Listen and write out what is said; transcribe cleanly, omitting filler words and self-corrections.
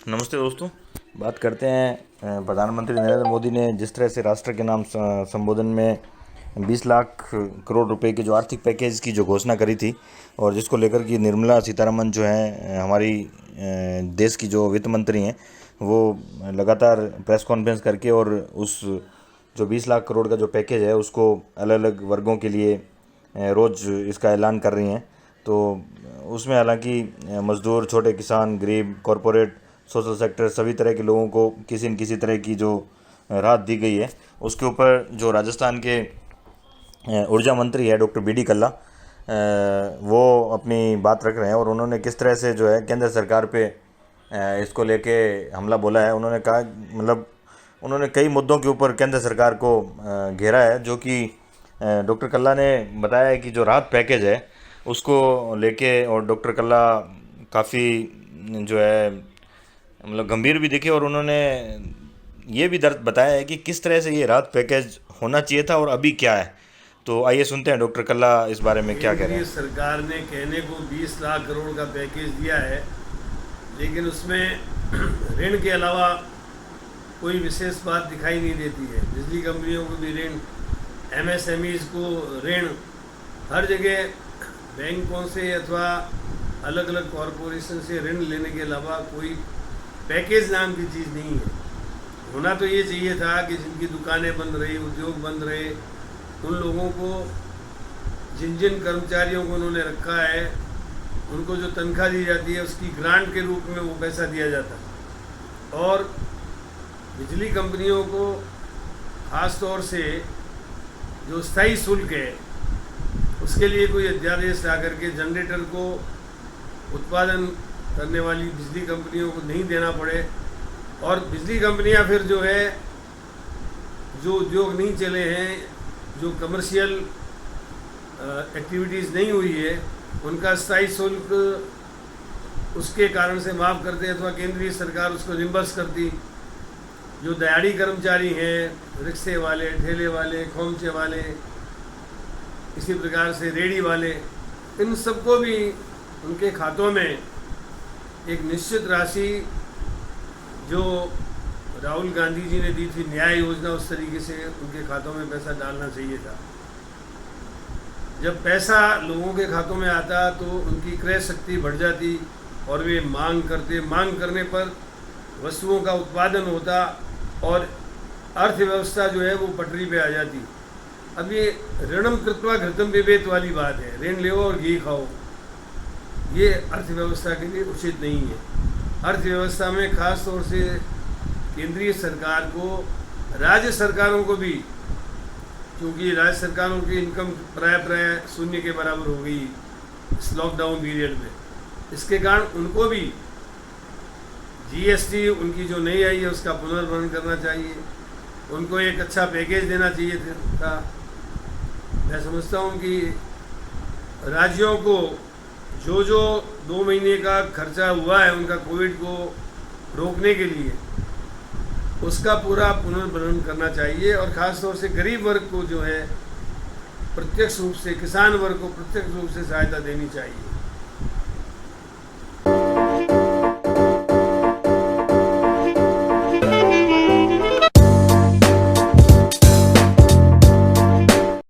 नमस्ते दोस्तों। बात करते हैं प्रधानमंत्री नरेंद्र मोदी ने जिस तरह से राष्ट्र के नाम संबोधन में 20 लाख करोड़ रुपए के जो आर्थिक पैकेज की जो घोषणा करी थी और जिसको लेकर कि निर्मला सीतारमन जो है हमारी देश की जो वित्त मंत्री हैं वो लगातार प्रेस कॉन्फ्रेंस करके और उस जो 20 लाख करोड़ का जो पैकेज है उसको अलग अलग वर्गों के लिए रोज़ इसका ऐलान कर रही हैं। तो उसमें हालांकि मज़दूर, छोटे किसान, गरीब, कॉरपोरेट, सोशल सेक्टर सभी तरह के लोगों को किसी न किसी तरह की जो राहत दी गई है उसके ऊपर जो राजस्थान के ऊर्जा मंत्री है डॉक्टर बी डी कल्ला वो अपनी बात रख रहे हैं और उन्होंने किस तरह से जो है केंद्र सरकार पे इसको लेके हमला बोला है। उन्होंने कहा मतलब उन्होंने कई मुद्दों के ऊपर केंद्र सरकार को घेरा है, जो कि डॉक्टर कल्ला ने बताया है कि जो राहत पैकेज है उसको लेके और डॉक्टर कल्ला काफ़ी जो है मतलब गंभीर भी दिखे और उन्होंने ये भी दर्द बताया है कि किस तरह से ये राहत पैकेज होना चाहिए था और अभी क्या है। तो आइए सुनते हैं डॉक्टर कल्ला इस बारे में क्या कह रहे केंद्रीय हैं। सरकार ने कहने को 20 लाख करोड़ का पैकेज दिया है, लेकिन उसमें ऋण के अलावा कोई विशेष बात दिखाई नहीं देती है। बिजली कंपनियों को भी ऋण, एमएसएमईज को ऋण, हर जगह बैंकों से अथवा अलग अलग कॉरपोरेशन से ऋण लेने के अलावा कोई पैकेज नाम की चीज़ नहीं है। होना तो ये चाहिए था कि जिनकी दुकानें बंद रही, उद्योग बंद रहे, उन लोगों को, जिन जिन कर्मचारियों को उन्होंने रखा है, उनको जो तनख्वाह दी जाती है उसकी ग्रांट के रूप में वो पैसा दिया जाता। और बिजली कंपनियों को ख़ास तौर से जो स्थायी शुल्क है उसके लिए कोई अध्यादेश ला करके जनरेटर को उत्पादन करने वाली बिजली कंपनियों को नहीं देना पड़े और बिजली कंपनियां फिर जो है, जो उद्योग नहीं चले हैं, जो कमर्शियल एक्टिविटीज़ नहीं हुई है, उनका स्थायी शुल्क उसके कारण से माफ़ करते अथवा केंद्रीय सरकार उसको रिम्बर्स करती। जो दिहाड़ी कर्मचारी हैं, रिक्शे वाले, ठेले वाले, खोमचे वाले, इसी प्रकार से रेडी वाले, इन सबको भी उनके खातों में एक निश्चित राशि जो राहुल गांधी जी ने दी थी न्याय योजना, उस तरीके से उनके खातों में पैसा डालना चाहिए था। जब पैसा लोगों के खातों में आता तो उनकी क्रय शक्ति बढ़ जाती और वे मांग करते, मांग करने पर वस्तुओं का उत्पादन होता और अर्थव्यवस्था जो है वो पटरी पे आ जाती। अब ये ऋणम कृत्वा घृतम पिबेत वाली बात है, ऋण लो और घी खाओ, ये अर्थव्यवस्था के लिए उचित नहीं है। अर्थव्यवस्था में खास तौर से केंद्रीय सरकार को, राज्य सरकारों को भी, क्योंकि राज्य सरकारों की इनकम प्राय शून्य के बराबर हो गई इस लॉकडाउन पीरियड में, इसके कारण उनको भी जीएसटी उनकी जो नहीं आई है उसका पुनर्भरण करना चाहिए, उनको एक अच्छा पैकेज देना चाहिए था। मैं समझता हूँ कि राज्यों को जो 2 महीने का खर्चा हुआ है उनका कोविड को रोकने के लिए, उसका पूरा पुनर्भरण करना चाहिए और ख़ास तौर से गरीब वर्ग को जो है प्रत्यक्ष रूप से, किसान वर्ग को प्रत्यक्ष रूप से सहायता देनी चाहिए।